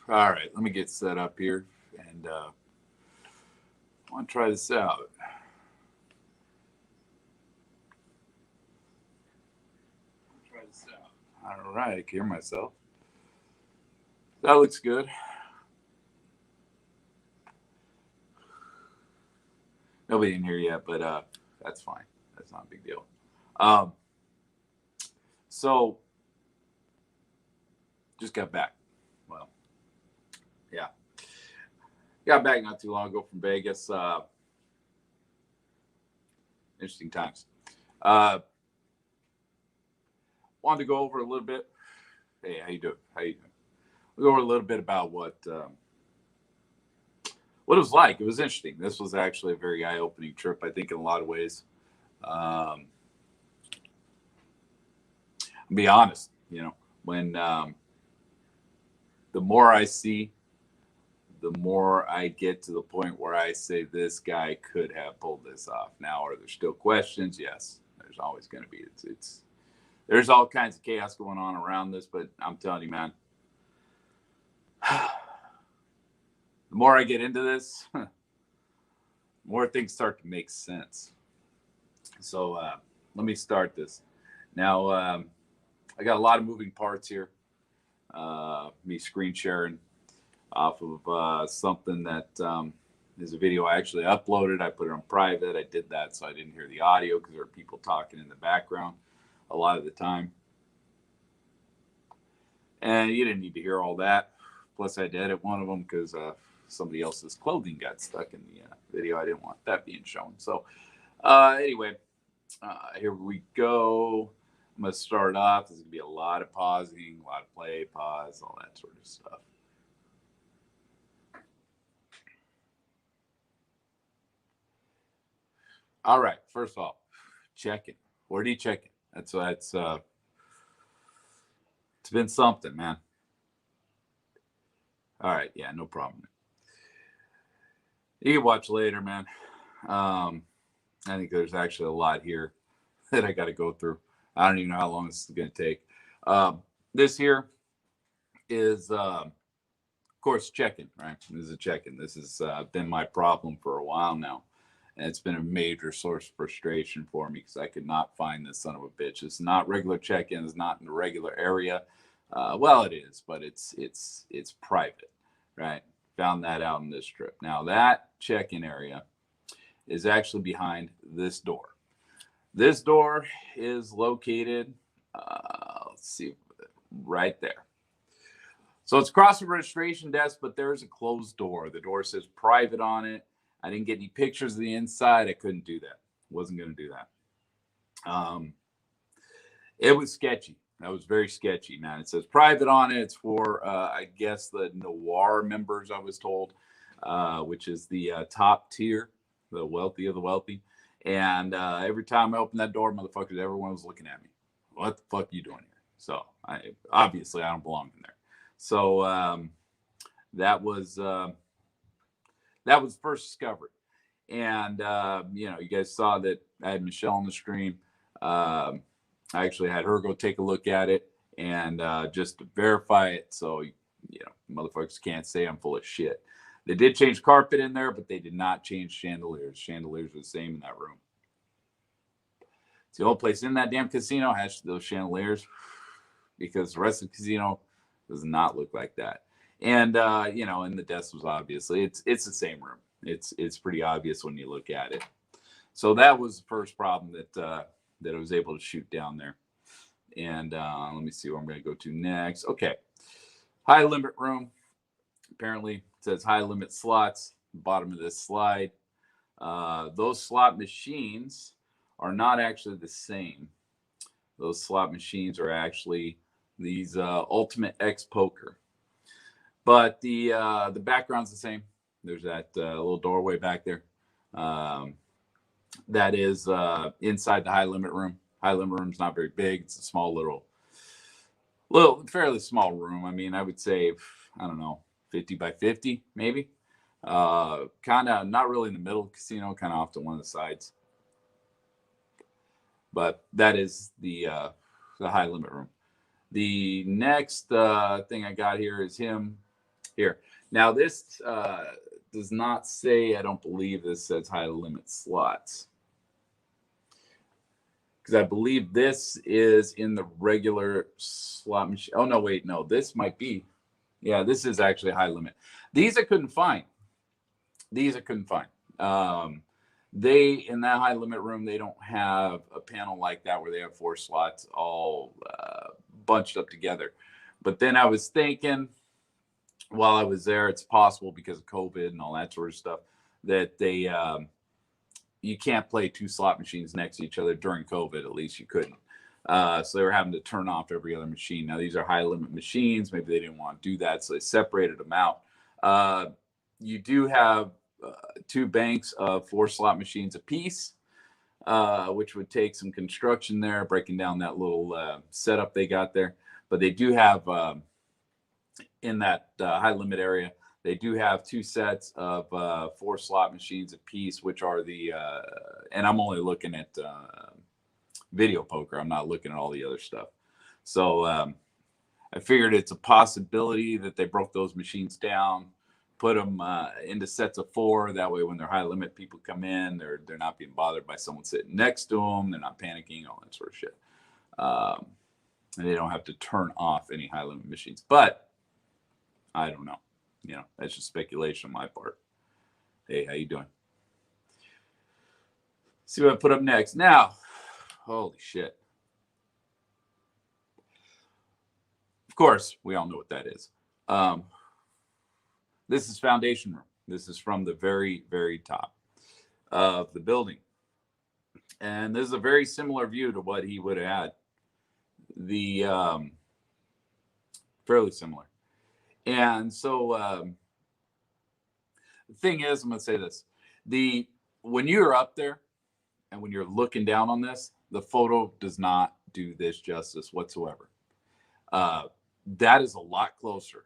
All right, let me get set up here, and I want to try this out. All right, I can hear myself. That looks good. Nobody in here yet, but that's fine. That's not a big deal. Um, so just got back. Well, yeah, got back not too long ago from Vegas. Interesting times. Uh, Wanted to go over a little bit. Hey, how you doing? How you doing? We'll go over a little bit about what it was like. It was interesting. This was actually a very eye-opening trip, I think, in a lot of ways. Um, I'll be honest, when the more I see, the more I get to the point where I say this guy could have pulled this off. Now, are there still questions? Yes, there's always going to be. It's there's all kinds of chaos going on around this, but I'm telling you, man, the more I get into this, the more things start to make sense. So let me start this. Now, I got a lot of moving parts here. Me screen sharing off of something that is a video I actually uploaded. I put it on private. I did that so I didn't hear the audio because there are people talking in the background a lot of the time. And you didn't need to hear all that. Plus, I had to edit one of them because somebody else's clothing got stuck in the video. I didn't want that being shown. So, anyway, here we go. I'm going to start off. There's going to be a lot of pausing, a lot of play, pause, all that sort of stuff. All right. First off, checking. Where do you check it? That's it's been something, man. All right. Yeah, no problem. You can watch later, man. I think there's actually a lot here that I got to go through. I don't even know how long this is going to take. This here is, of course, check-in, right? This is a check-in. This has been my problem for a while now. And it's been a major source of frustration for me because I could not find this son of a bitch. It's not regular check-in. It's not in the regular area. Well, it is, but it's private, right? Found that out in this trip. Now, that check-in area is actually behind this door. This door is located, let's see, right there. So it's across the registration desk, but there's a closed door. The door says private on it. I didn't get any pictures of the inside. I couldn't do that. Wasn't going to do that. It was sketchy. That was very sketchy, man. It says private on it. It's for, I guess, the Noir members, I was told, which is the top tier, the wealthy of the wealthy. And every time I opened that door, motherfuckers, everyone was looking at me. What the fuck are you doing here? So obviously I don't belong in there. So that was first discovered. And you guys saw that I had Michelle on the stream. I actually had her go take a look at it and just to verify it. So motherfuckers can't say I'm full of shit. They did change carpet in there, but they did not change chandeliers. Chandeliers were the same in that room. It's the only place in that damn casino has those chandeliers because the rest of the casino does not look like that. And and the desk was obviously it's the same room. It's pretty obvious when you look at it. So that was the first problem that I was able to shoot down there. And let me see where I'm going to go to next. Okay, high limit room. Apparently, it says high limit slots. Bottom of this slide. Those slot machines are not actually the same. Those slot machines are actually these Ultimate X Poker. But the background's the same. There's that little doorway back there. That is inside the high limit room. High limit room's not very big. It's a small little, fairly small room. I mean, I would say, I don't know, 50 by 50 maybe. Kind of not really in the middle of the casino, kind of off to one of the sides. But that is the high limit room. The next thing I got here is him Here. Now, this does not say, I don't believe this says high limit slots. Because I believe this is in the regular slot machine. Oh, no, wait, no. This might be. Yeah, this is actually high limit. These I couldn't find. They, in that high limit room, they don't have a panel like that where they have 4 slots all bunched up together. But then I was thinking, while I was there, it's possible because of COVID and all that sort of stuff that they you can't play 2 slot machines next to each other during COVID. At least you couldn't. So they were having to turn off every other machine. Now these are high limit machines. Maybe they didn't want to do that, so they separated them out. You do have 2 banks of 4 slot machines apiece, which would take some construction there, breaking down that little setup they got there. But they do have in that high limit area, they do have 2 sets of 4 slot machines apiece, which are the and I'm only looking at video poker. I'm not looking at all the other stuff. So I figured it's a possibility that they broke those machines down, put them into sets of 4. That way, when they're high limit, people come in, they're not being bothered by someone sitting next to them. They're not panicking, all that sort of shit. And they don't have to turn off any high limit machines. But I don't know. You know, that's just speculation on my part. Hey, how you doing? See what I put up next. Now, holy shit. Of course, we all know what that is. This is foundation room. This is from the very, very top of the building. And this is a very similar view to what he would have had. The fairly similar. And so the thing is, I'm going to say this. When you're up there and when you're looking down on this, the photo does not do this justice whatsoever. That is a lot closer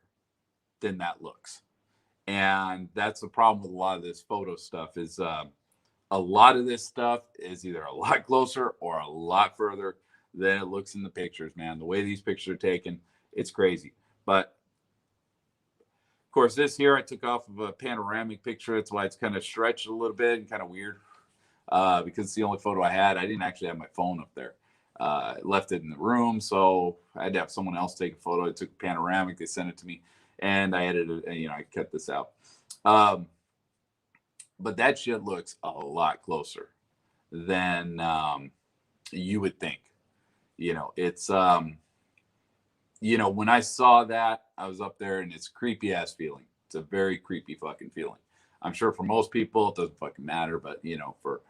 than that looks. And that's the problem with a lot of this photo stuff is a lot of this stuff is either a lot closer or a lot further than it looks in the pictures, man. The way these pictures are taken, it's crazy. But of course, this here I took off of a panoramic picture. That's why it's kind of stretched a little bit and kind of weird because it's the only photo I had. I didn't actually have my phone up there. I left it in the room, so I had to have someone else take a photo. I took a panoramic. They sent it to me, and I edited it. And, I cut this out. But that shit looks a lot closer than you would think. It's when I saw that, I was up there, and it's a creepy ass feeling. It's a very creepy fucking feeling. I'm sure for most people it doesn't fucking matter, but for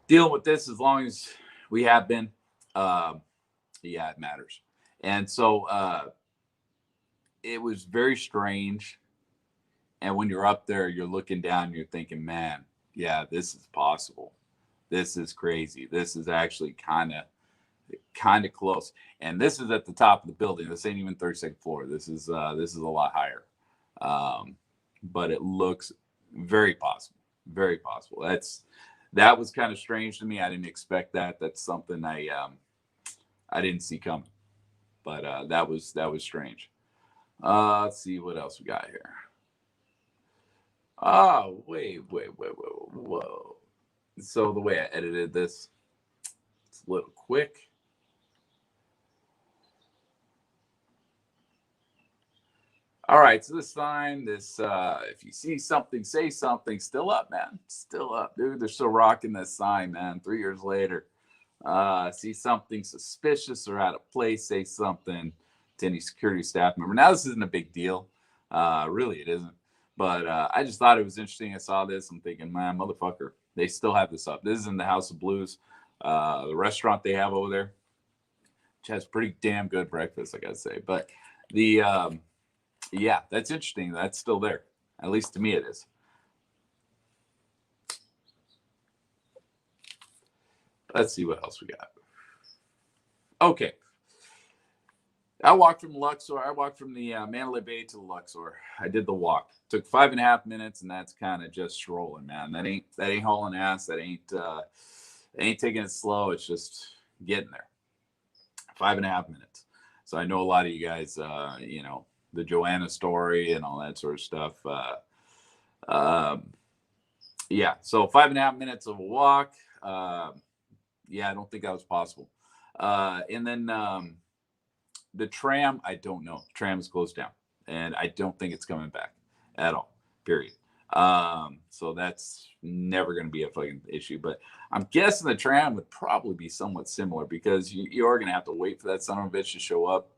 dealing with this as long as we have been, yeah, it matters. And so it was very strange. And when you're up there, you're looking down, you're thinking, man, yeah, this is possible. This is crazy. This is actually kind of close. And this is at the top of the building. This ain't even 32nd floor. This is a lot higher. But it looks very possible. Very possible. That was kind of strange to me. I didn't expect that. That's something I didn't see coming. But that was strange. Let's see what else we got here. Oh, wait. Whoa. So the way I edited this, it's a little quick. All right, so this sign, if you see something, say something, still up, man. Still up, dude. They're still rocking this sign, man. 3 years later. See something suspicious or out of place, say something to any security staff member. Now, this isn't a big deal. Really, it isn't. But I just thought it was interesting. I saw this. I'm thinking, man, motherfucker, they still have this up. This is in the House of Blues, the restaurant they have over there, which has pretty damn good breakfast, I got to say. But yeah, that's interesting. That's still there. At least to me it is. Let's see what else we got. Okay. I walked from Luxor. I walked from the Mandalay Bay to the Luxor. I did the walk. Took 5.5 minutes, and that's kind of just strolling, man. That ain't hauling ass. That ain't taking it slow. It's just getting there. 5.5 minutes. So I know a lot of you guys, the Joanna story and all that sort of stuff. Um, yeah, so 5.5 minutes of a walk. Yeah, I don't think that was possible. And then the tram, I don't know. Tram is closed down, and I don't think it's coming back at all. Period. So that's never going to be a fucking issue. But I'm guessing the tram would probably be somewhat similar because you are going to have to wait for that son of a bitch to show up,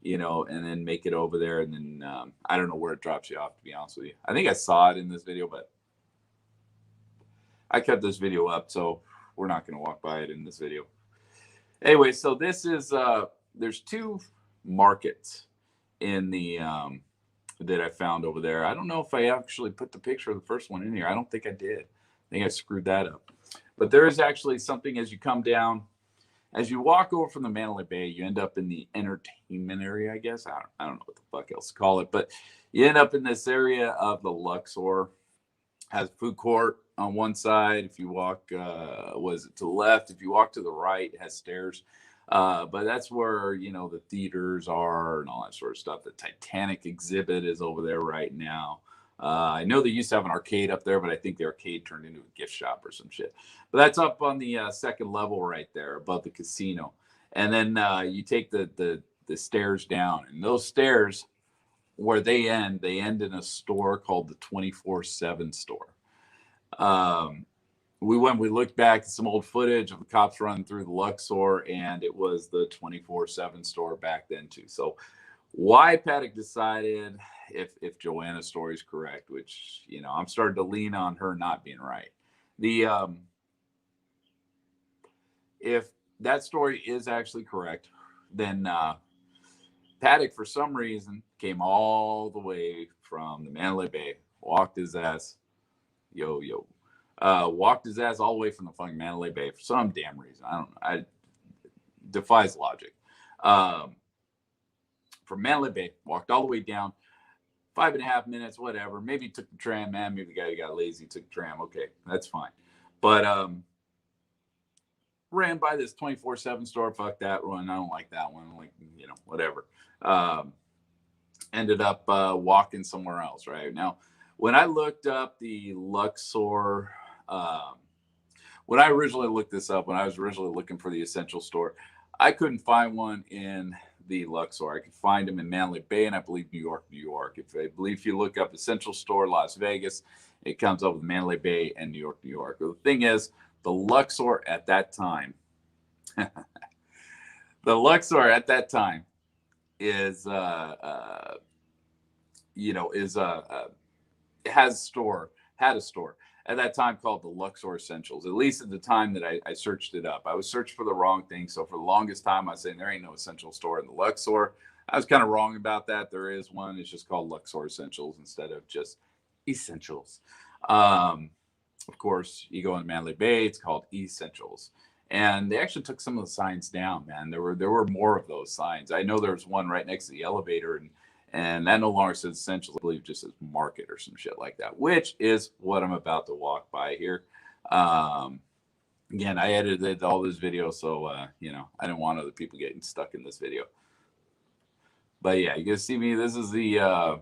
and then make it over there. And then I don't know where it drops you off, to be honest with you. I think I saw it in this video, but I kept this video up, so we're not going to walk by it in this video. Anyway, so this is there's two markets in the that I found over there. I don't know if I actually put the picture of the first one in here. I don't think I did. I think I screwed that up. But there is actually something as you come down, as you walk over from the Mandalay Bay, you end up in the entertainment area, I guess. I don't know what the fuck else to call it, but you end up in this area of the Luxor. Has food court on one side. If you walk, was it to the left? If you walk to the right, it has stairs. But that's where the theaters are and all that sort of stuff. The Titanic exhibit is over there right now. I know they used to have an arcade up there, but I think the arcade turned into a gift shop or some shit. But that's up on the second level right there above the casino. And then you take the stairs down, and those stairs where they end in a store called the 24/7 store. We looked back at some old footage of the cops running through the Luxor, and it was the 24/7 store back then too. So why Paddock decided, if Joanna's story is correct, which I'm starting to lean on her not being right. If that story is actually correct, then Paddock, for some reason, came all the way from the Mandalay Bay, walked his ass, walked his ass all the way from the fucking Mandalay Bay for some damn reason. I don't know. It defies logic. From Mandalay Bay, walked all the way down, 5.5 minutes, whatever. Maybe took the tram, man. Maybe the guy got lazy, took the tram. Okay, that's fine. But ran by this 24/7 store. Fuck that one. I don't like that one. Like, whatever. Ended up walking somewhere else right now. When I looked up the Luxor, when I originally looked this up, when I was originally looking for the essential store, I couldn't find one in the Luxor. I could find them in Mandalay Bay, and I believe New York, New York. If you look up essential store Las Vegas, it comes up with Mandalay Bay and New York, New York. The thing is, the Luxor at that time, is had a store at that time called the Luxor Essentials. At least at the time that I searched it up, I was searching for the wrong thing. So for the longest time, I was saying there ain't no essential store in the Luxor. I was kind of wrong about that. There is one. It's just called Luxor Essentials instead of just Essentials. Of course, you go in Mandalay Bay, it's called Essentials. And they actually took some of the signs down, man. There were more of those signs. I know there was one right next to the elevator, and that no longer says Essentials. I believe it just says Market or some shit like that, which is what I'm about to walk by here. Again, I edited all this video, so I didn't want other people getting stuck in this video. But yeah, you can see me. This is the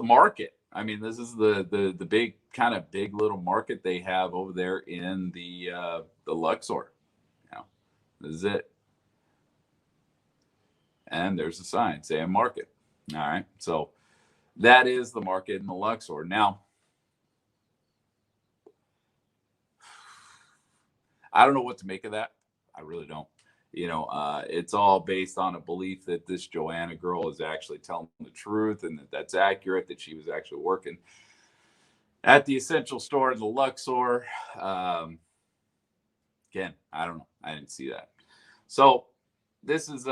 market. I mean, this is the big big little market they have over there in the Luxor. This is it. And there's a sign saying market. All right. So that is the market in the Luxor. Now, I don't know what to make of that. I really don't. It's all based on a belief that this Joanna girl is actually telling the truth and that's accurate, that she was actually working at the essential store in the Luxor. Again, I don't know. I didn't see that. So this is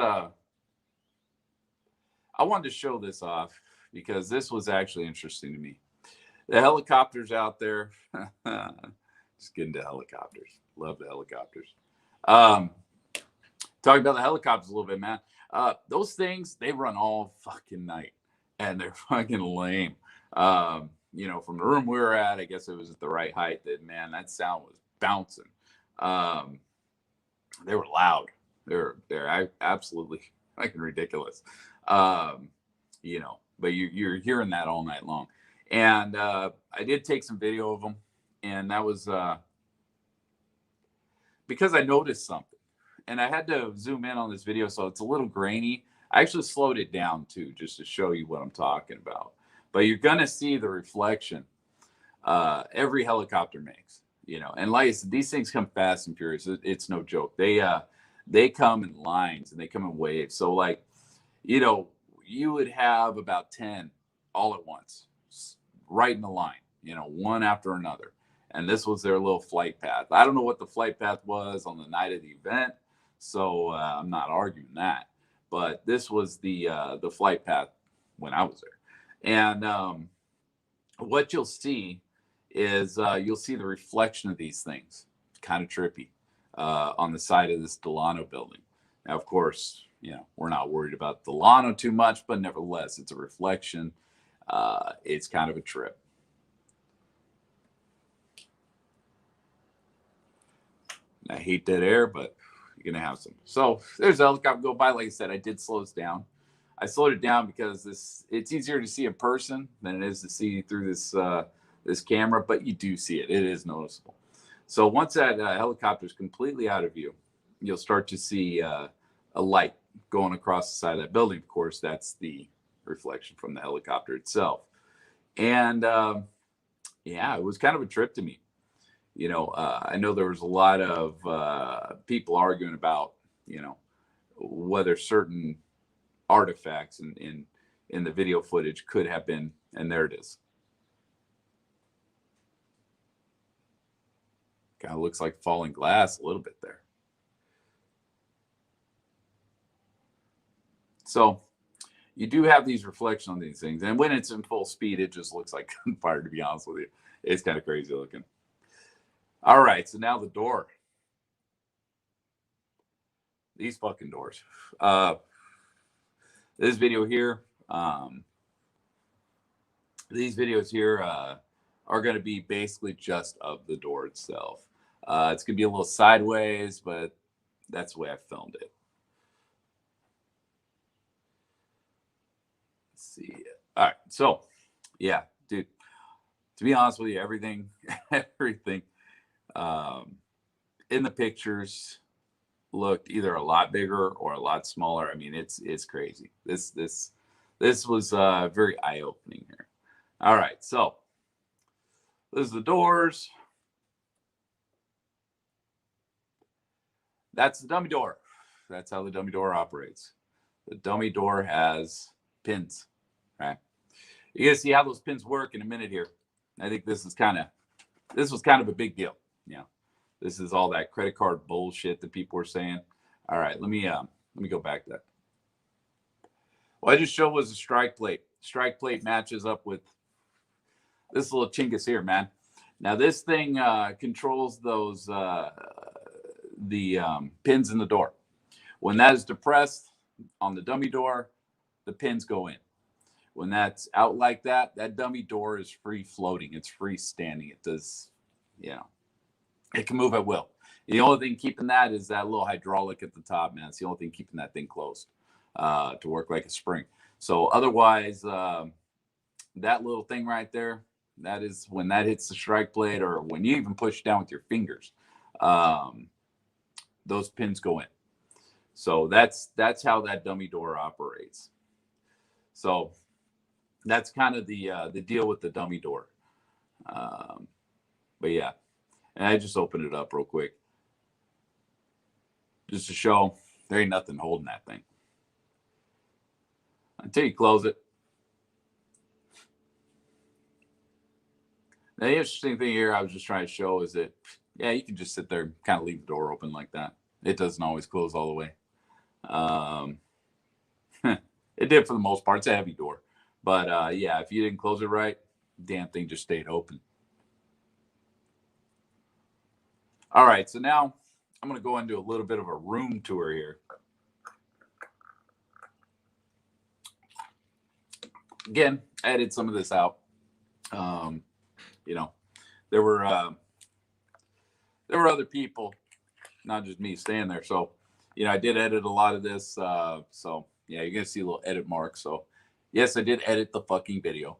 I wanted to show this off because this was actually interesting to me. The helicopters out there. Just get into helicopters. Love the helicopters. Talking about the helicopters a little bit, man. Those things, they run all fucking night, and they're fucking lame. From the room we were at, I guess it was at the right height. That sound was bouncing. They were loud. They're absolutely fucking ridiculous. but you're hearing that all night long. And I did take some video of them, and that was because I noticed something, and I had to zoom in on this video, so it's a little grainy. I actually slowed it down too, just to show you what I'm talking about. But you're gonna see the reflection every helicopter makes, And like I said, these things come fast and furious. It's no joke. They come in lines and they come in waves. So like, you would have about 10 all at once, right in the line, one after another. And this was their little flight path. I don't know what the flight path was on the night of the event, so I'm not arguing that. But this was the flight path when I was there. And what you'll see is you'll see the reflection of these things. It's kind of trippy on the side of this Delano building. Now, of course, we're not worried about Delano too much, but nevertheless, it's a reflection. It's kind of a trip. I hate dead air, but you're going to have some. So there's a helicopter go by. Like I said, I did slow this down. I slowed it down because it's easier to see in person than it is to see through this camera, but you do see it. It is noticeable. So once that helicopter is completely out of view, you'll start to see a light going across the side of that building. Of course, that's the reflection from the helicopter itself. And it was kind of a trip to me. I know there was a lot of people arguing about, whether certain artifacts in the video footage could have been, and there it is. Kind of looks like falling glass a little bit there. So you do have these reflections on these things. And when it's in full speed, it just looks like gunfire, to be honest with you. It's kind of crazy looking. All right, so now the door. These fucking doors. This video here, these videos here are going to be basically just of the door itself. It's going to be a little sideways, but that's the way I filmed it. Let's see. All right, so yeah, dude, to be honest with you, everything in the pictures looked either a lot bigger or a lot smaller. I mean, it's crazy. This was very eye-opening here. All right, so there's the doors. That's the dummy door. That's how the dummy door operates. The dummy door has pins, right? You're gonna see how those pins work in a minute here. I think this was kind of a big deal. This is all that credit card bullshit that people were saying. All right, let me go back to that. What I just showed was a strike plate. Strike plate matches up with this little chingus here, man. Now this thing controls those the pins in the door. When that is depressed on the dummy door, the pins go in. When that's out like that, that dummy door is free floating. It's free standing. It does, it can move at will. The only thing keeping that is that little hydraulic at the top, man. It's the only thing keeping that thing closed to work like a spring. So otherwise, that little thing right there, that is when that hits the strike plate, or when you even push down with your fingers, those pins go in. So that's how that dummy door operates. So that's kind of the deal with the dummy door. But yeah, and I just opened it up real quick just to show there ain't nothing holding that thing until you close it. Now, the interesting thing here I was just trying to show is that, yeah, you can just sit there and kind of leave the door open like that. It doesn't always close all the way. It did for the most part. It's a heavy door. But, yeah, if you didn't close it right, damn thing just stayed open. All right, so now I'm going to go into a little bit of a room tour here. Again, I edited some of this out. There were other people, not just me, staying there. So, I did edit a lot of this. So, yeah, you're going to see a little edit mark. So, Yes, I did edit the fucking video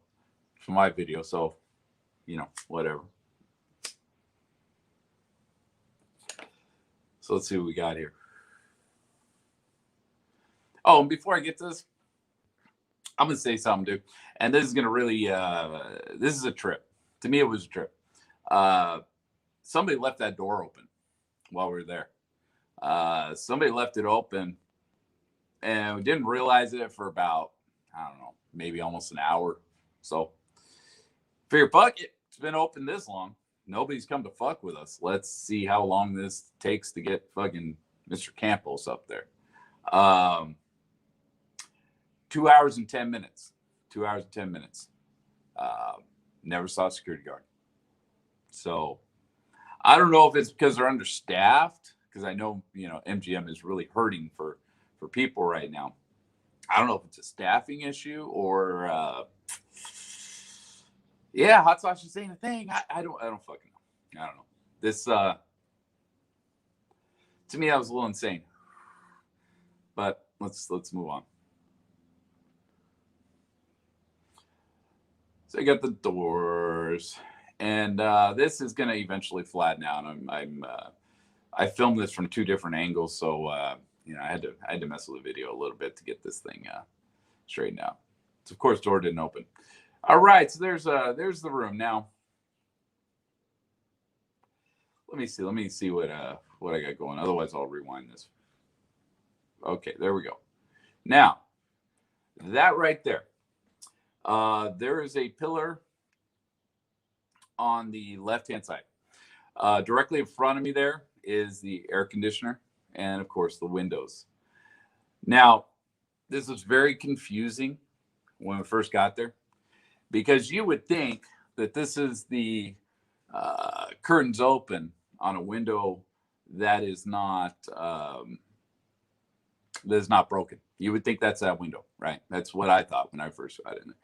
for my video, so whatever. So let's see what we got here. Oh, and before I get to this, I'm gonna say something, dude. And this is gonna really this is a trip. To me, it was a trip. Uh Somebody left that door open while we were there. Somebody left it open and we didn't realize it for about, I don't know, maybe almost an hour. So figure, fuck it. It's been open this long. Nobody's come to fuck with us. Let's see how long this takes to get fucking Mr. Campos up there. 2 hours and 10 minutes. 2 hours and 10 minutes. Never saw a security guard. So I don't know if it's because they're understaffed, because I know, MGM is really hurting for people right now. I don't know if it's a staffing issue or hot sauce is saying a thing. I don't fucking know. I don't know. This to me, that was a little insane. But let's move on. So you got the doors, and this is going to eventually flatten out. I filmed this from 2 different angles, so I had to mess with the video a little bit to get this thing straightened out. So of course, door didn't open. All right, so there's the room now. Let me see what I got going. Otherwise, I'll rewind this. Okay, there we go. Now, that right there. There is a pillar on the left-hand side. Directly in front of me there is the air conditioner and, of course, the windows. Now, this was very confusing when we first got there, because you would think that this is the curtains open on a window that is not broken. You would think that's that window, right? That's what I thought when I first got in there.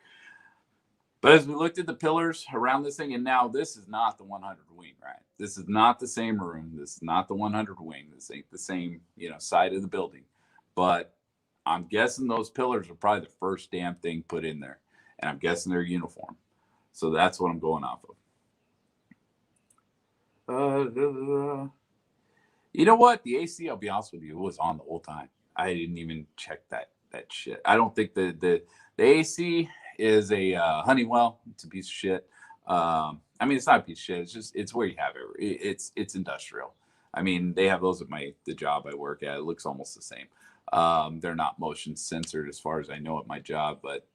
But as we looked at the pillars around this thing, and now this is not the 100 wing, right? This is not the same room. This is not the 100 wing. This ain't the same, side of the building. But I'm guessing those pillars are probably the first damn thing put in there. And I'm guessing they're uniform. So that's what I'm going off of. You know what? The AC, I'll be honest with you, it was on the whole time. I didn't even check that shit. I don't think the AC is a Honeywell. It's a piece of shit. I mean, it's not a piece of shit. It's where you have it. It's industrial. I mean, they have those at the job I work at. It looks almost the same. They're not motion censored as far as I know at my job, but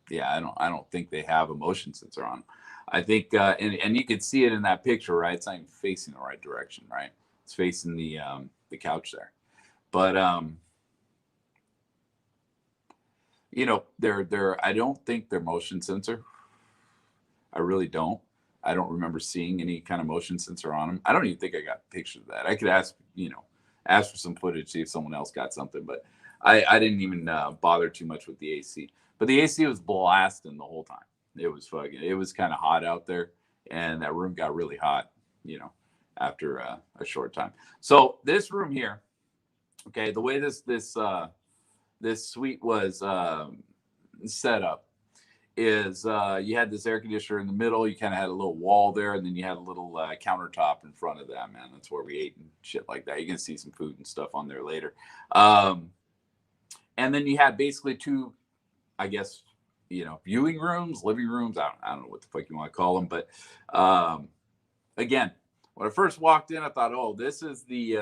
yeah, I don't think they have a motion sensor on them. I think, and you can see it in that picture, right? It's not even facing the right direction, right? It's facing the couch there. But they're I don't think they're motion sensor. I really don't. I don't remember seeing any kind of motion sensor on them. I don't even think I got pictures of that. I could ask for some footage, see if someone else got something, but I didn't even bother too much with the AC. But the AC was blasting the whole time. It was kind of hot out there, and that room got really hot, after a short time. So this room here, okay, the way this suite was set up is you had this air conditioner in the middle. You kind of had a little wall there, and then you had a little countertop in front of that, man. That's where we ate and shit like that. You can see some food and stuff on there later. And then you had basically 2, I guess, viewing rooms, living rooms. I don't know what the fuck you want to call them. But again, when I first walked in, I thought, oh, this is the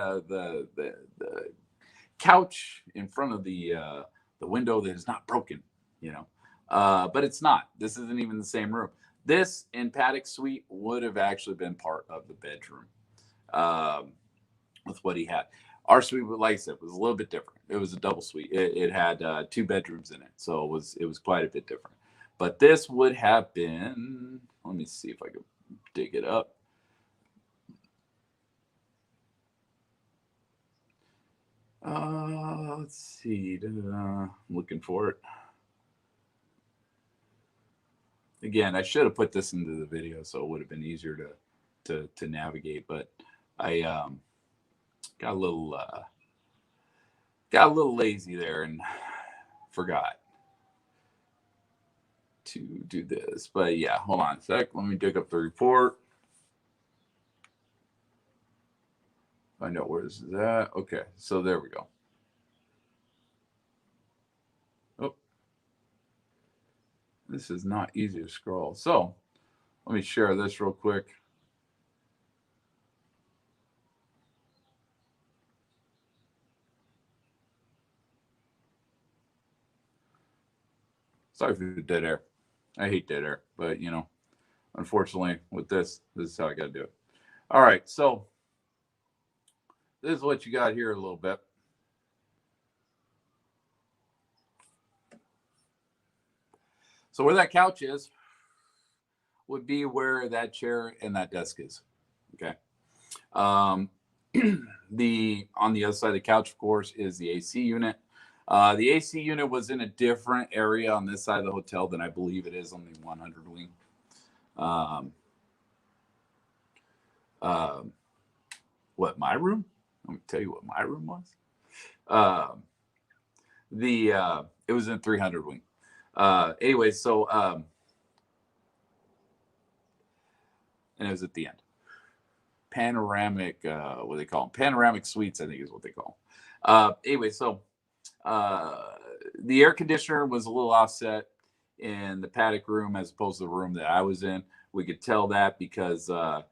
couch in front of the window that is not broken, but it's not. This isn't even the same room. This in Paddock's suite would have actually been part of the bedroom with what he had. Our suite, like I said, was a little bit different. It was a double suite. It had 2 bedrooms in it, so it was quite a bit different. But this would have been. Let me see if I can dig it up. Let's see. I'm looking for it. Again, I should have put this into the video so it would have been easier to navigate, but I got a little lazy there and forgot. to do this. But yeah, hold on a sec. Let me dig up the report. Find out where this is at. Okay, so there we go. Oh, this is not easy to scroll. So let me share this real quick. Sorry for the dead air. I hate dead air, but you know, unfortunately, with this is how I got to do it. All right, so this is what you got here a little bit. So where that couch is would be where that chair and that desk is. Okay. Um, the on the other side of the couch, of course, is the AC unit. The AC unit was in a different area on this side of the hotel than I believe it is on the 100 wing. Um, what my room? Let me tell you what my room was. It was in 300 wing. Anyway, so and it was at the end. Panoramic, what do they call them? Panoramic suites, I think is what they call them. Anyway, so the air conditioner was a little offset in the paddock room as opposed to the room that I was in. We could tell that because the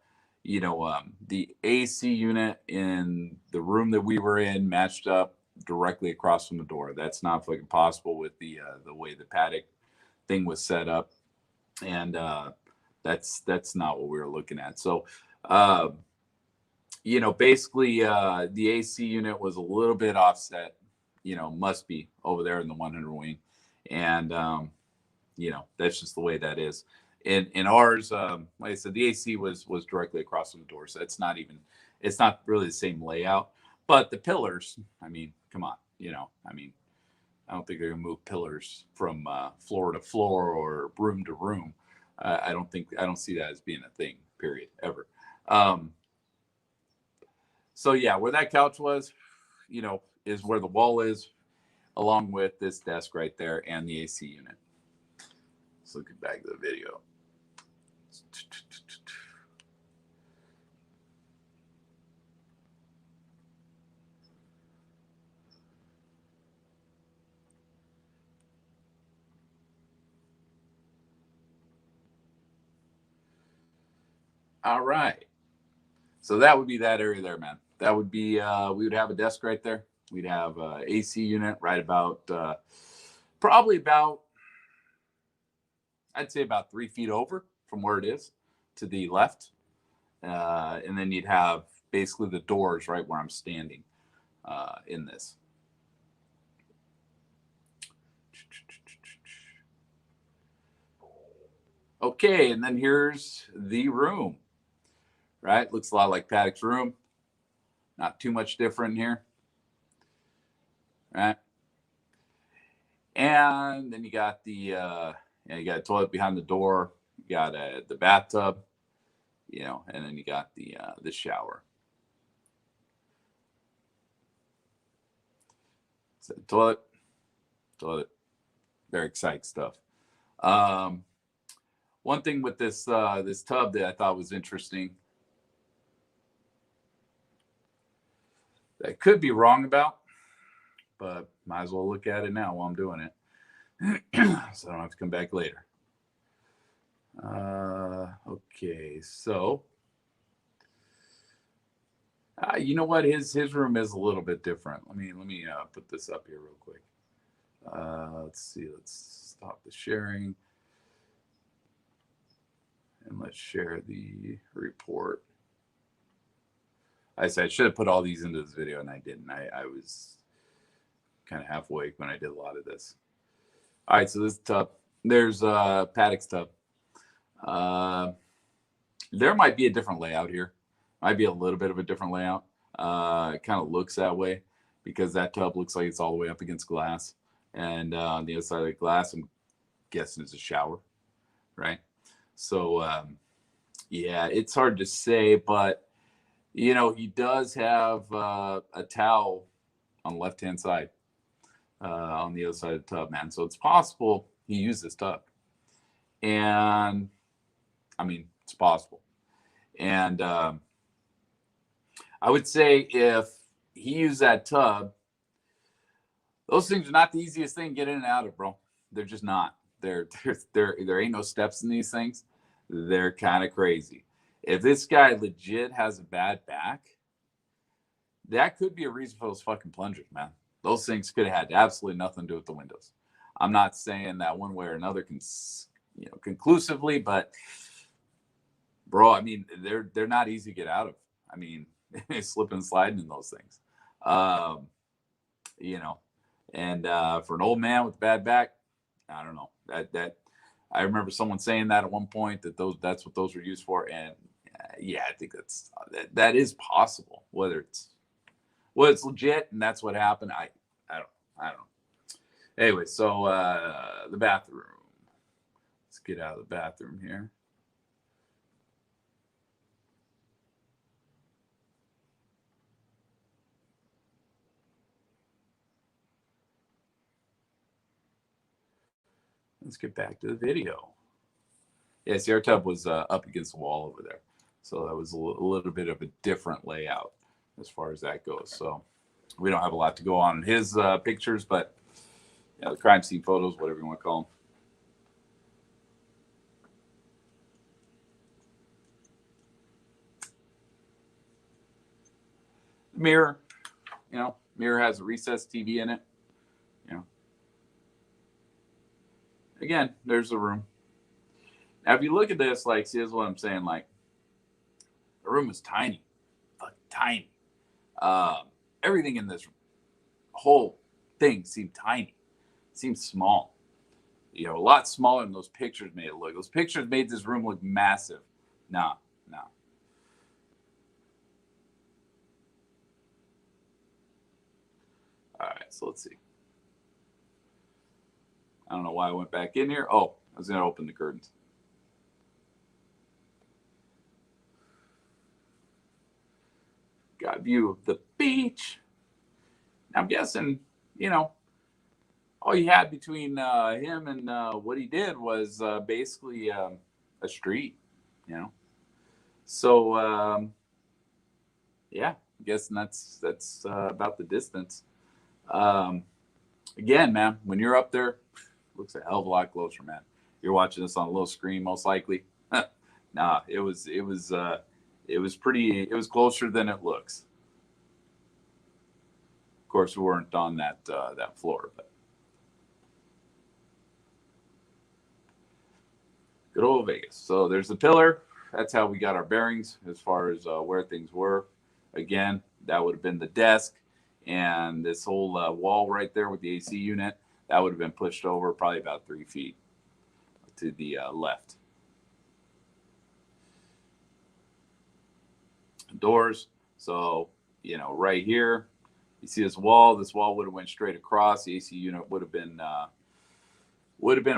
AC unit in the room that we were in matched up directly across from the door. That's not fucking possible with the way the paddock thing was set up, and that's not what we were looking at. So basically the AC unit was a little bit offset, must be over there in the 100 wing. And, that's just the way that is. In ours, like I said, the AC was directly across from the door. So it's not really the same layout, but the pillars, I mean, come on, I don't think they're going to move pillars from floor to floor or room to room. I don't see that as being a thing, period, ever. So yeah, where that couch was, is where the wall is, along with this desk right there and the AC unit. Let's look back at the video. All right. So that would be that area there, man. That would be, we would have a desk right there. We'd have AC unit right about, probably about, I'd say about 3 feet over from where it is to the left. And then you'd have basically the doors right where I'm standing in this. Okay, and then here's the room. Right, looks a lot like Paddock's room. Not too much different here. Right, and then you got you got a toilet behind the door. You got the bathtub, and then you got the shower. So toilet, very exciting stuff. One thing with this tub that I thought was interesting, that I could be wrong about, but might as well look at it now while I'm doing it, so I don't have to come back later. Okay, so you know what? His room is a little bit different. Let me put this up here real quick. Let's see. Let's stop the sharing. And let's share the report. I said I should have put all these into this video, and I didn't. I was kind of half awake when I did a lot of this. All right, so this tub. There's Paddock's tub. There might be a different layout here. Might be a little bit of a different layout. It kind of looks that way because that tub looks like it's all the way up against glass. And on the other side of the glass, I'm guessing it's a shower, right? So, yeah, it's hard to say, but, he does have a towel on the left-hand side on the other side of the tub, man. So it's possible he used this tub. And I mean, it's possible. And I would say if he used that tub, those things are not the easiest thing to get in and out of, bro. They're just not. There ain't no steps in these things. They're kind of crazy. If this guy legit has a bad back, that could be a reason for those fucking plungers, man. Those things could have had absolutely nothing to do with the windows. I'm not saying that one way or another, conclusively, but bro, I mean, they're not easy to get out of. I mean, slipping and sliding in those things. Um, you know, and for an old man with a bad back, I don't know. That I remember someone saying that at one point that's what those were used for, and yeah, I think that is possible. Whether it's legit and that's what happened, I don't know. Anyway, so the bathroom. Let's get out of the bathroom here. Let's get back to the video. Yeah, see, our tub was up against the wall over there. So that was a little bit of a different layout as far as that goes. So we don't have a lot to go on in his pictures, but the crime scene photos, whatever you want to call them. Mirror, mirror has a recessed TV in it. Again, there's the room. Now, if you look at this, like, see, this is what I'm saying. Like, the room is tiny, fucking tiny. Everything in this whole thing seemed tiny, seemed small. A lot smaller than those pictures made it look. Those pictures made this room look massive. Nah. All right, so let's see. I don't know why I went back in here. Oh, I was going to open the curtains. Got a view of the beach. I'm guessing, all you had between him and what he did was basically a street, So, yeah, I'm guessing that's about the distance. Again, man, when you're up there, it looks a hell of a lot closer, man. You're watching this on a little screen, most likely. Nah, it was closer than it looks. Of course, we weren't on that floor, but good old Vegas. So there's the pillar. That's how we got our bearings as far as where things were. Again, that would have been the desk, and this whole wall right there with the AC unit, that would have been pushed over probably about 3 feet to the left. Doors. So, right here, you see this wall. This wall would have went straight across. The AC unit would have been a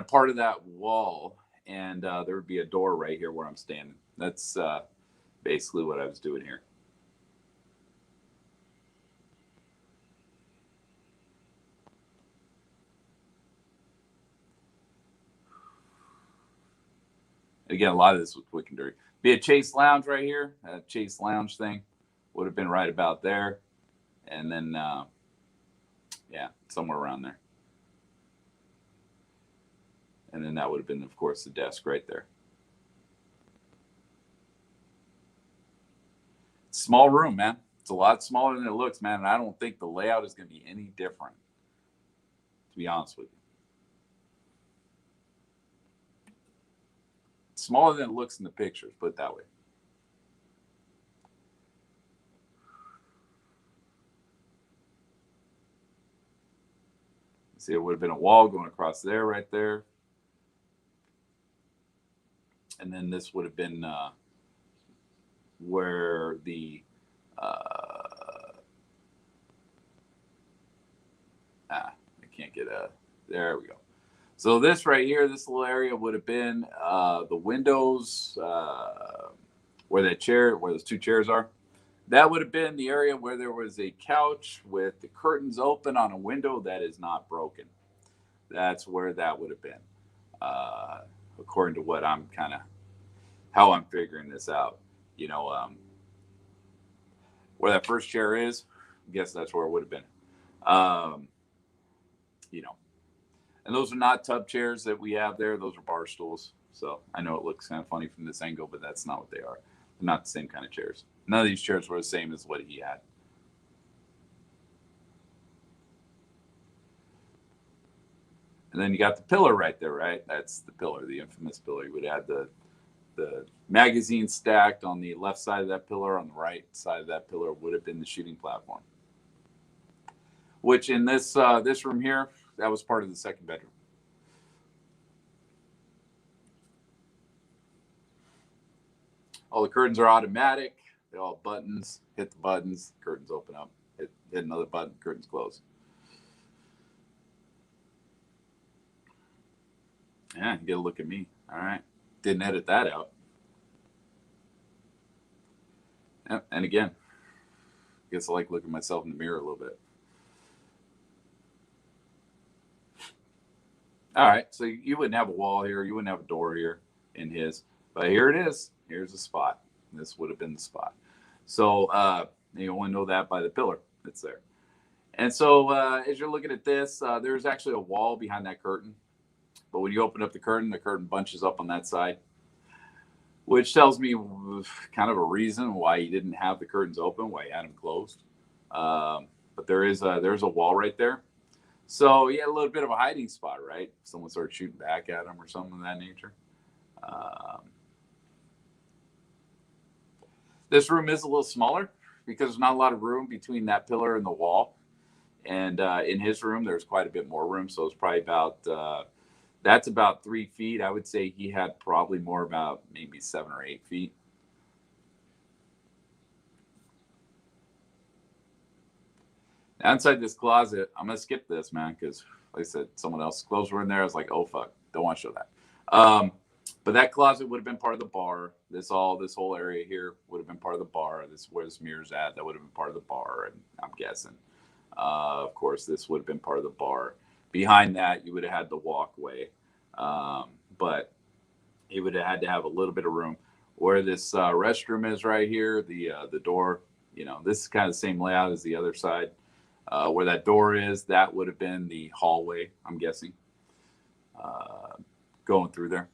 part of that wall, and there would be a door right here where I'm standing. That's basically what I was doing here. Again, a lot of this was quick and dirty. Be a Chase Lounge right here. That Chase Lounge thing would have been right about there. And then, somewhere around there. And then that would have been, of course, the desk right there. Small room, man. It's a lot smaller than it looks, man. And I don't think the layout is going to be any different, to be honest with you. Smaller than it looks in the pictures, put it that way. See, it would have been a wall going across there, right there. And then this would have been where the I can't get there we go. So this right here, this little area would have been the windows where those two chairs are. That would have been the area where there was a couch with the curtains open on a window that is not broken. That's where that would have been. according to what I'm kind of how I'm figuring this out. You know, where that first chair is, I guess that's where it would have been. Um, you know, and those are not tub chairs that we have there. Those are bar stools. So I know it looks kind of funny from this angle, but that's not what they are. They're not the same kind of chairs. None of these chairs were the same as what he had. And then you got the pillar right there, right? That's the pillar, the infamous pillar. You would have the magazine stacked on the left side of that pillar. On the right side of that pillar would have been the shooting platform. Which in this room here, that was part of the second bedroom. All the curtains are automatic. They all have buttons. Hit the buttons, curtains open up. Hit another button, curtains close. Yeah, you get a look at me. All right. Didn't edit that out. Yeah, and again, I guess I like looking at myself in the mirror a little bit. All right. So you wouldn't have a wall here. You wouldn't have a door here in his. But here it is. Here's the spot. This would have been the spot. So you only know that by the pillar that's there. And so as you're looking at this, there's actually a wall behind that curtain. But when you open up the curtain bunches up on that side, which tells me kind of a reason why you didn't have the curtains open, why you had them closed. But there's a wall right there. So he had a little bit of a hiding spot, right? Someone started shooting back at him or something of that nature. This room is a little smaller because there's not a lot of room between that pillar and the wall. And in his room, there's quite a bit more room. So it's probably that's about 3 feet. I would say he had probably more about maybe 7 or 8 feet. Outside this closet, I'm going to skip this, man, because like I said, someone else's clothes were in there. I was like, oh, fuck, don't want to show that. But that closet would have been part of the bar. This whole area here would have been part of the bar. This is where this mirror's at. That would have been part of the bar, and I'm guessing. Of course, this would have been part of the bar. Behind that, you would have had the walkway. But he would have had to have a little bit of room. Where this restroom is right here, the door, this is kind of the same layout as the other side. Where that door is, that would have been the hallway, I'm guessing, going through there.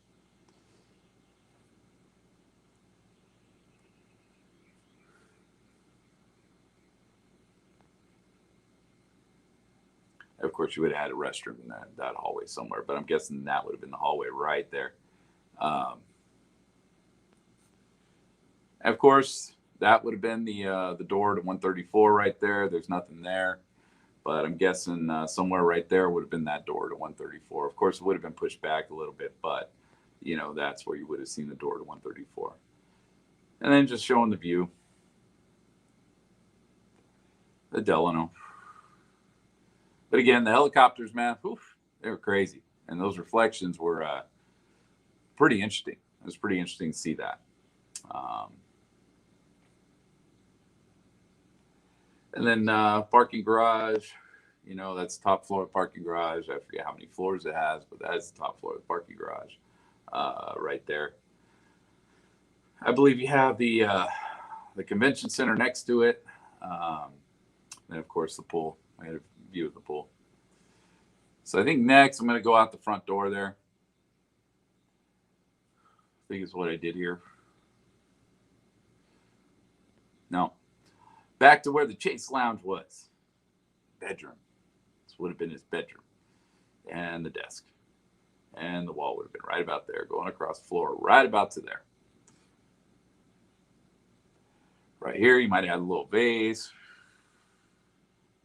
Of course, you would have had a restroom in that hallway somewhere, but I'm guessing that would have been the hallway right there. Of course, that would have been the door to 134 right there. There's nothing there, but I'm guessing somewhere right there would have been that door to 134. Of course, it would have been pushed back a little bit, but that's where you would have seen the door to 134. And then just showing the view, the Delano. But again, the helicopters, man, they were crazy. And those reflections were pretty interesting. It was pretty interesting to see that. And then parking garage, that's top floor parking garage. I forget how many floors it has, but that's the top floor of the parking garage right there. I believe you have the convention center next to it. And, of course, the pool. I had a view of the pool. So I think next I'm going to go out the front door there. I think is what I did here. No. Back to where the Chase Lounge was. Bedroom. This would have been his bedroom. And the desk. And the wall would have been right about there, going across the floor, right about to there. Right here, you might have had a little vase.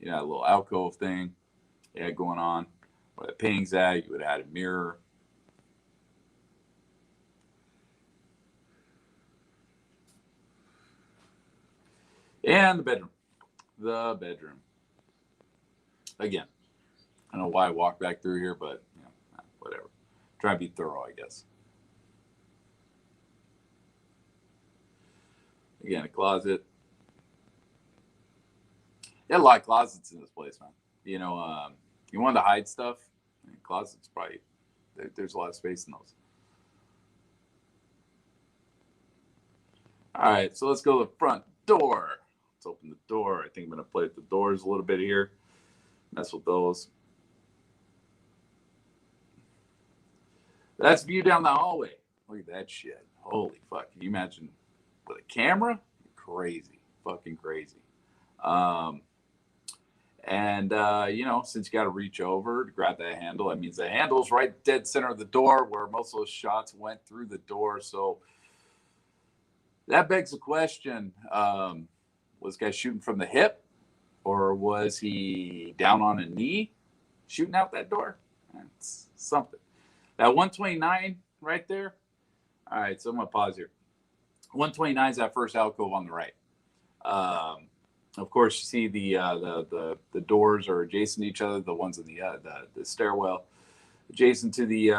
A little alcove thing you had going on. Where the painting's at, you would have had a mirror. And the bedroom. The bedroom. Again, I don't know why I walked back through here, but whatever. Try to be thorough, I guess. Again, a closet. You had a lot of closets in this place, man. You wanted to hide stuff. Closets probably, there's a lot of space in those. All right, so let's go to the front door. Let's open the door. I think I'm going to play with the doors a little bit here. Mess with those. That's view down the hallway. Look at that shit. Holy fuck. Can you imagine with a camera? Crazy. Fucking crazy. Um, and since you got to reach over to grab that handle, that means the handle's right dead center of the door where most of those shots went through the door. So that begs the question, was guy shooting from the hip or was he down on a knee shooting out that door? That's something. That 129 right there. All right, so I'm going to pause here. 129 is that first alcove on the right. Of course, you see the doors are adjacent to each other. The ones in the stairwell adjacent to the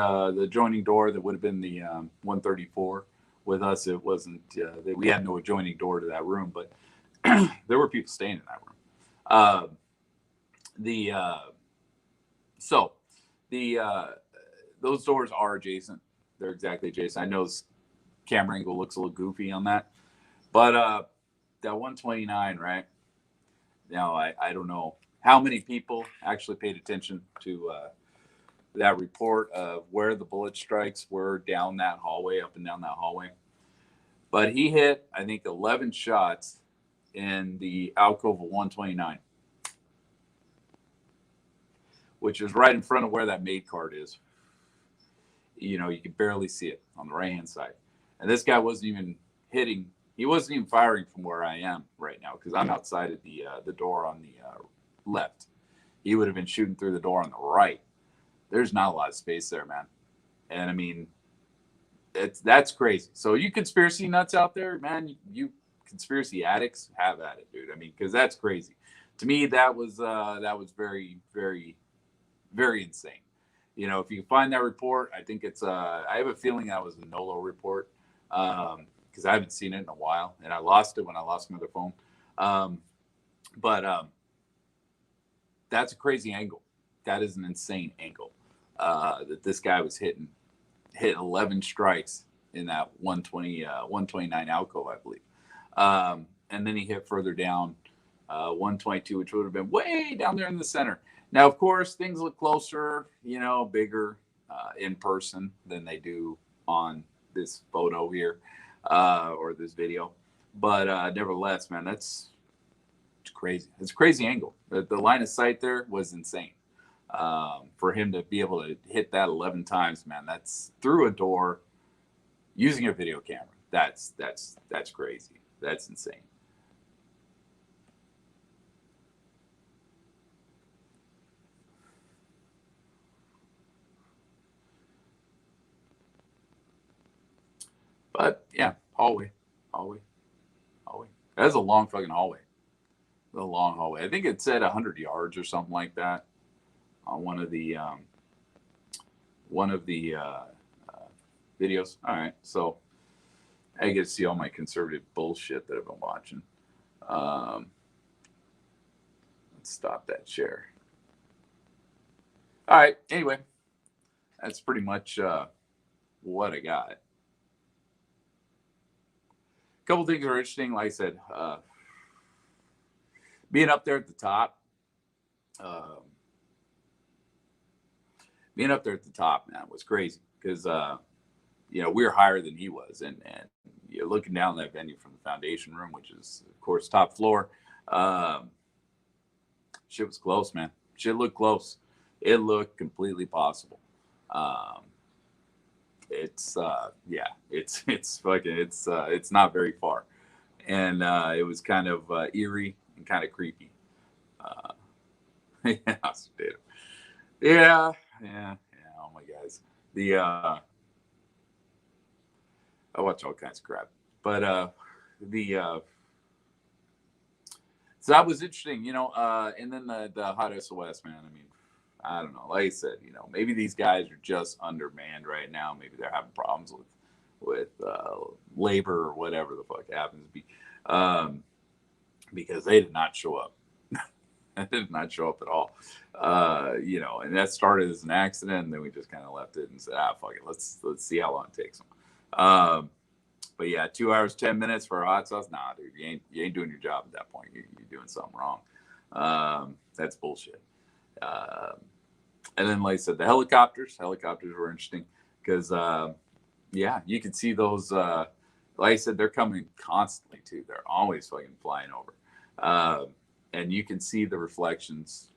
adjoining door that would have been the 134. With us, it wasn't. We had no adjoining door to that room, but there were people staying in that room. Those doors are adjacent. They're exactly adjacent. I know this camera angle looks a little goofy on that, but that 129, right? Now, I don't know how many people actually paid attention to that report of where the bullet strikes were down that hallway, up and down that hallway. But he hit, I think, 11 shots in the alcove of 129, which is right in front of where that maid card is. You can barely see it on the right-hand side. And this guy wasn't even hitting. He wasn't even firing from where I am right now because I'm outside of the door on the left. He would have been shooting through the door on the right. There's not a lot of space there, man. And I mean, that's crazy. So you conspiracy nuts out there, man, you conspiracy addicts, have at it, dude. I mean, because that's crazy. To me, that was very, very, very insane. If you can find that report, I think it's. I have a feeling that was a NOLO report because I haven't seen it in a while, and I lost it when I lost my other phone. But that's a crazy angle. That is an insane angle that this guy was hit 11 strikes in that 129 alcove, I believe. And then he hit further down 122, which would have been way down there in the center. Now, of course, things look closer, bigger in person than they do on this photo here or this video. But nevertheless, man, it's crazy. It's a crazy angle. The line of sight there was insane. For him to be able to hit that 11 times, man, that's through a door using a video camera. That's crazy. That's insane. But yeah, hallway. That's a long fucking hallway. A long hallway. I think it said 100 yards or something like that on one of the videos. All right, so I get to see all my conservative bullshit that I've been watching. Let's stop that share. All right. Anyway, that's pretty much what I got. A couple things are interesting. Like I said, being up there at the top. Being up there at the top, man, was crazy because we were higher than he was, and you're looking down that venue from the foundation room, which is of course top floor. Shit was close, man. Shit looked close. It looked completely possible. It's not very far, and it was kind of eerie and kind of creepy. Yeah. Oh my guys, I watch all kinds of crap, but so that was interesting, and then the hot SOS, man. I mean, I don't know. Like I said, maybe these guys are just undermanned right now. Maybe they're having problems with labor or whatever the fuck happens to be, because they did not show up. It did not show up at all. And that started as an accident, and then we just kind of left it and said, fuck it, let's see how long it takes them. But yeah, 2 hours, 10 minutes for a hot sauce. Nah, dude, you ain't doing your job at that point. You're doing something wrong. That's bullshit. Um, and then, like I said, the helicopters were interesting because, yeah, you can see those. Like I said, they're coming constantly too. They're always fucking flying over. And you can see the reflections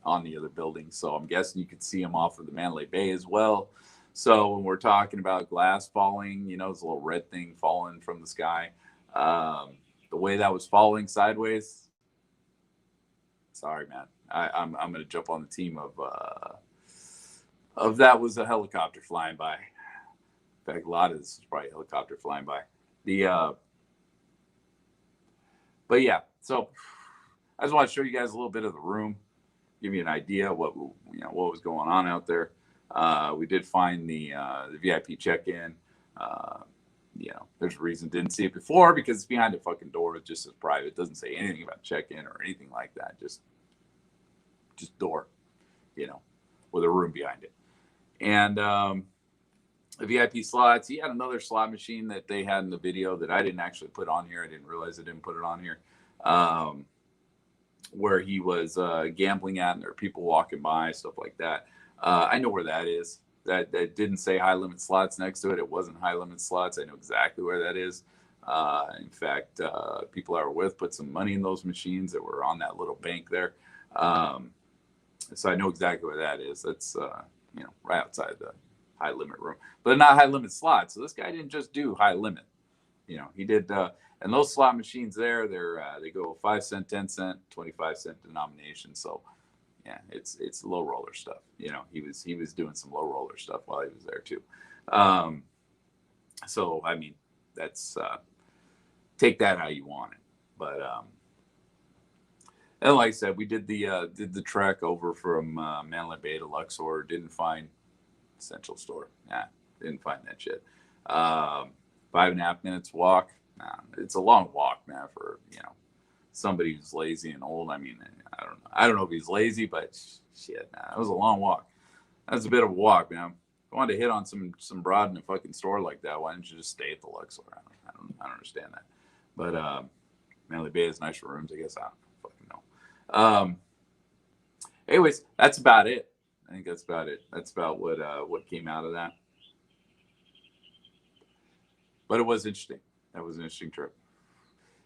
on the other buildings. So I'm guessing you could see them off of the Mandalay Bay as well. So when we're talking about glass falling, you know, this little red thing falling from the sky, the way that was falling sideways, sorry, man. I'm going to jump on the team of that was a helicopter flying by. In fact, a lot of this is probably a helicopter flying by. But yeah, so I just want to show you guys a little bit of the room, give you an idea what was going on out there. We did find the VIP check-in. There's a reason didn't see it before because it's behind a fucking door. It just says private. It doesn't say anything about check-in or anything like that. Just door, with a room behind it. And the VIP slots, he had another slot machine that they had in the video that I didn't actually put on here. I didn't realize I didn't put it on here. Where he was gambling at, and there were people walking by, stuff like that. I know where that is. That didn't say high limit slots next to it. It wasn't high limit slots. I know exactly where that is. In fact, people I were with put some money in those machines that were on that little bank there. So I know exactly where that is. That's right outside the high limit room, but not high limit slots. So this guy didn't just do high limit. He did. And those slot machines there, they go 5 cent, 10 cent, 25 cent denomination. So yeah, it's low roller stuff. He was doing some low roller stuff while he was there too. So I mean, that's take that how you want it. But and like I said, we did the trek over from Mandalay Bay to Luxor. Didn't find Essential Store. Nah, didn't find that shit. 5.5 minutes walk. Nah, it's a long walk, man, for somebody who's lazy and old. I mean, I don't know if he's lazy, but shit, nah, it was a long walk. That's a bit of a walk, man. If you wanted to hit on some broad in a fucking store like that, why didn't you just stay at the Luxor? I don't understand that. But Mandalay Bay has nicer rooms, I guess. I don't fucking know. Anyways, that's about it. I think that's about it. That's about what came out of that. But it was interesting. That was an interesting trip.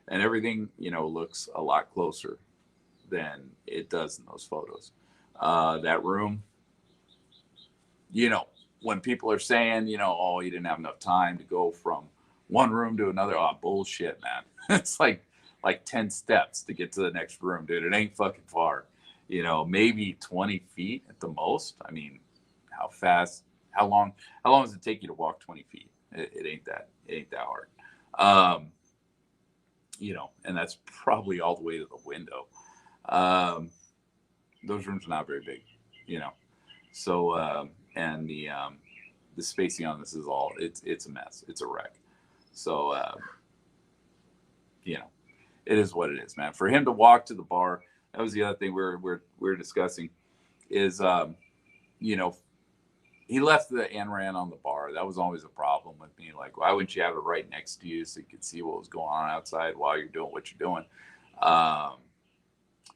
And everything, looks a lot closer than it does in those photos. That room, when people are saying, oh, you didn't have enough time to go from one room to another. Oh, bullshit, man. It's like 10 steps to get to the next room, dude. It ain't fucking far. Maybe 20 feet at the most. I mean, how long does it take you to walk 20 feet? It ain't that hard. And that's probably all the way to the window. Those rooms are not very big, So, and the spacing on this is it's a mess. It's a wreck. So, it is what it is, man. For him to walk to the bar, that was the other thing we're discussing is, he left the Anran on the bar. That was always a problem with me. Like, why wouldn't you have it right next to you so you could see what was going on outside while you're doing what you're doing?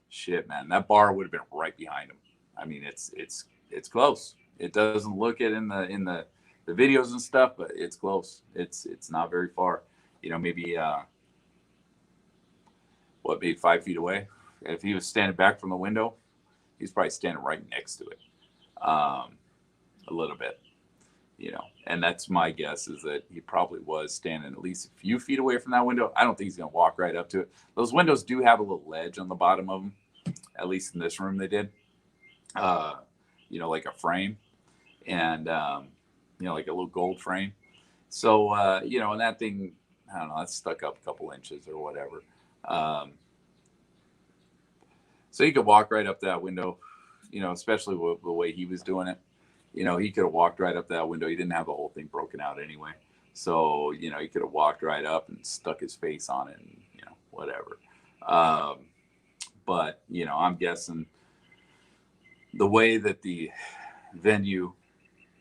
Shit, man, that bar would have been right behind him. I mean, it's close. It doesn't look it in the videos and stuff, but it's close. It's not very far. Maybe maybe 5 feet away. If he was standing back from the window, he's probably standing right next to it. A little bit, and that's my guess is that he probably was standing at least a few feet away from that window. I don't think he's going to walk right up to it. Those windows do have a little ledge on the bottom of them, at least in this room they did, like a frame and, like a little gold frame. So, and that thing, I don't know, that's stuck up a couple inches or whatever. So you could walk right up that window, especially with the way he was doing it. He could have walked right up that window. He didn't have the whole thing broken out anyway. So, he could have walked right up and stuck his face on it and, whatever. But, I'm guessing the way that the venue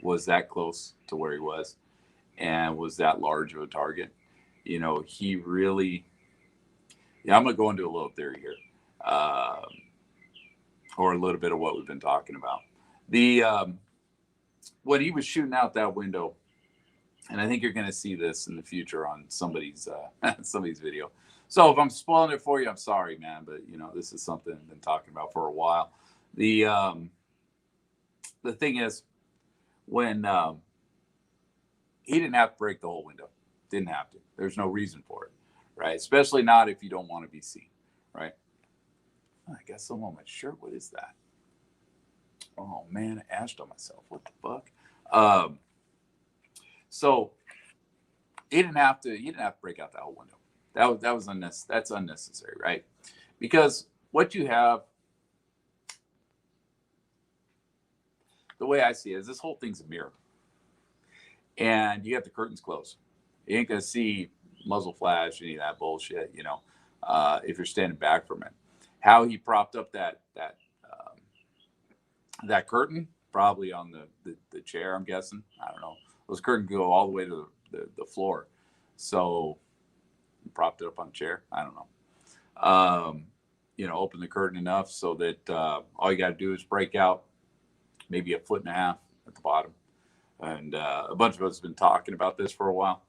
was that close to where he was and was that large of a target, he really, yeah, I'm going to go into a little theory here, or a little bit of what we've been talking about. When he was shooting out that window, and I think you're going to see this in the future on somebody's somebody's video. So if I'm spoiling it for you, I'm sorry, man, but this is something I've been talking about for a while. The thing is, when he didn't have to break the whole window, didn't have to. There's no reason for it, right? Especially not if you don't want to be seen, right? I got some on my shirt. What is that? Oh man, I ashed on myself. What the fuck? So he didn't have to. You didn't have to break out that whole window. That's unnecessary, right? Because what you have, the way I see it, is this whole thing's a mirror, and you have the curtains closed. You ain't gonna see muzzle flash, any of that bullshit. If you're standing back from it. How he propped up that curtain, probably on the chair, I'm guessing. I don't know. Those curtains go all the way to the floor. So he propped it up on the chair. I don't know. Open the curtain enough so that all you got to do is break out maybe 1.5 feet at the bottom. And a bunch of us have been talking about this for a while.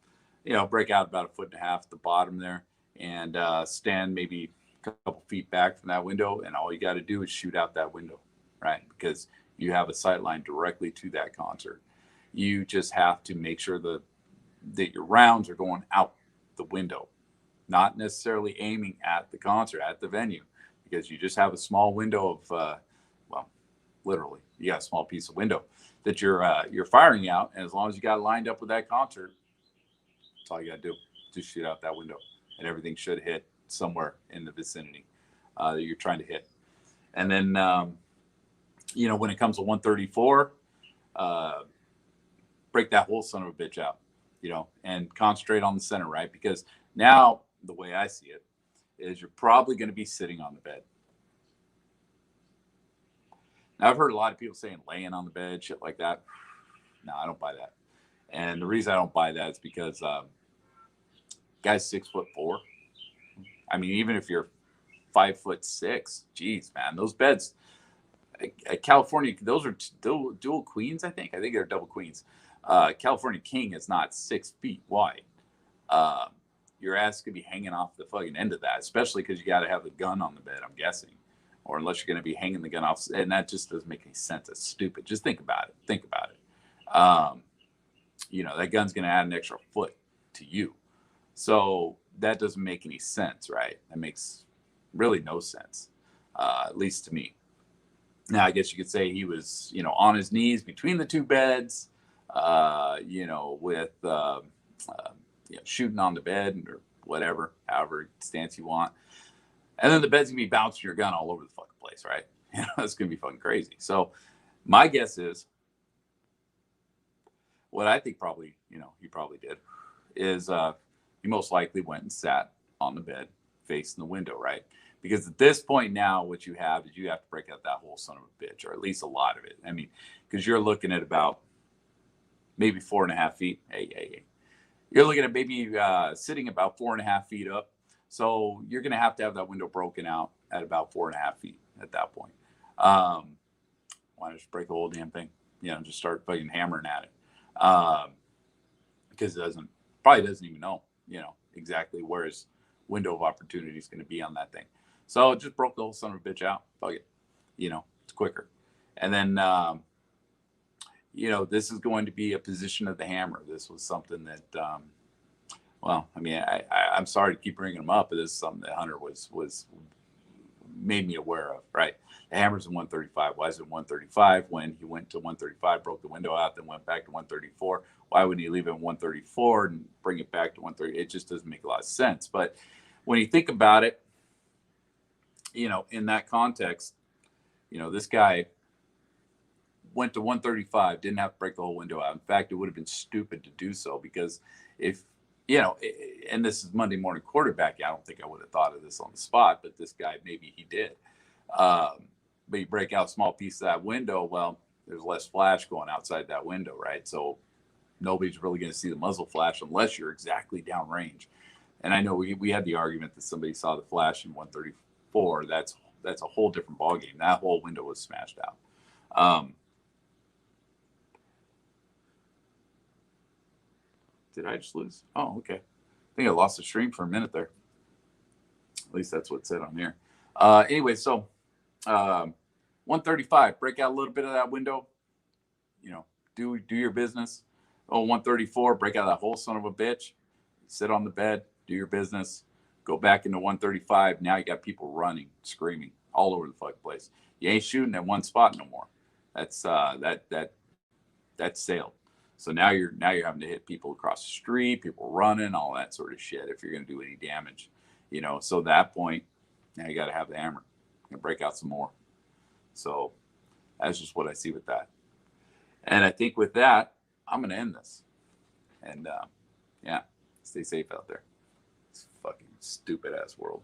Break out about 1.5 feet at the bottom there, and stand maybe a couple feet back from that window, and all you got to do is shoot out that window, right? Because you have a sight line directly to that concert. You just have to make sure that your rounds are going out the window, not necessarily aiming at the concert, at the venue, because you just have a small window of, literally, you got a small piece of window that you're firing out, and as long as you got it lined up with that concert, that's all you got to do. Just shoot out that window, and everything should hit somewhere in the vicinity that you're trying to hit. And then, when it comes to 134, break that whole son of a bitch out, and concentrate on the center, right? Because now the way I see it is you're probably going to be sitting on the bed. Now, I've heard a lot of people saying laying on the bed, shit like that. No, I don't buy that. And the reason I don't buy that is because guy's 6'4". I mean, even if you're 5'6", geez, man, those beds, California, those are dual queens. I think they're double queens. California King is not 6 feet wide. Your ass could be hanging off the fucking end of that, especially because you got to have the gun on the bed, I'm guessing, or unless you're going to be hanging the gun off, and that just doesn't make any sense. It's stupid. Just think about it. That gun's going to add an extra foot to you. So that doesn't make any sense, right? That makes really no sense, at least to me. Now, I guess you could say he was, on his knees between the two beds, with, shooting on the bed or whatever, however stance you want. And then the bed's going to be bouncing your gun all over the fucking place, right? That's going to be fucking crazy. So my guess is, what I think probably, he probably did is he most likely went and sat on the bed facing the window, right? Because at this point now, what you have is you have to break out that whole son of a bitch, or at least a lot of it. I mean, because you're looking at about maybe 4.5 feet. Hey. You're looking at maybe sitting about 4.5 feet up. So you're going to have that window broken out at about 4.5 feet at that point. Why not just break the whole damn thing? Just start fucking hammering at it. Because it probably doesn't even know, exactly where his window of opportunity is going to be on that thing. So it just broke the whole son of a bitch out. Fuck it. It's quicker. And then, this is going to be a position of the hammer. This was something that, I'm sorry to keep bringing them up, but this is something that Hunter was made me aware of, right? The hammer's in 135. Why is it 135 when he went to 135, broke the window out, then went back to 134? Why wouldn't he leave it at 134 and bring it back to 130? It just doesn't make a lot of sense. But when you think about it, in that context, this guy went to 135, didn't have to break the whole window out. In fact, it would have been stupid to do so, because if, and this is Monday morning quarterbacking, I don't think I would have thought of this on the spot, but this guy, maybe he did. But you break out a small piece of that window, well, there's less flash going outside that window, right? So nobody's really going to see the muzzle flash unless you're exactly downrange. And I know we had the argument that somebody saw the flash in 134. That's a whole different ballgame. That whole window was smashed out. Did I just lose? Oh, okay. I think I lost the stream for a minute there. At least that's what it said on here. Anyway, so 135, break out a little bit of that window. You know, do your business. Oh, 134, break out that whole son of a bitch. Sit on the bed, do your business. Go back into 135. Now you got people running, screaming all over the fucking place. You ain't shooting at one spot no more. That's that's sailed. So now you're having to hit people across the street, people running, all that sort of shit. If you're going to do any damage, you know. So at that point, now you got to have the hammer and break out some more. So that's just what I see with that. And I think with that, I'm going to end this. And yeah, stay safe out there. It's a fucking stupid ass world.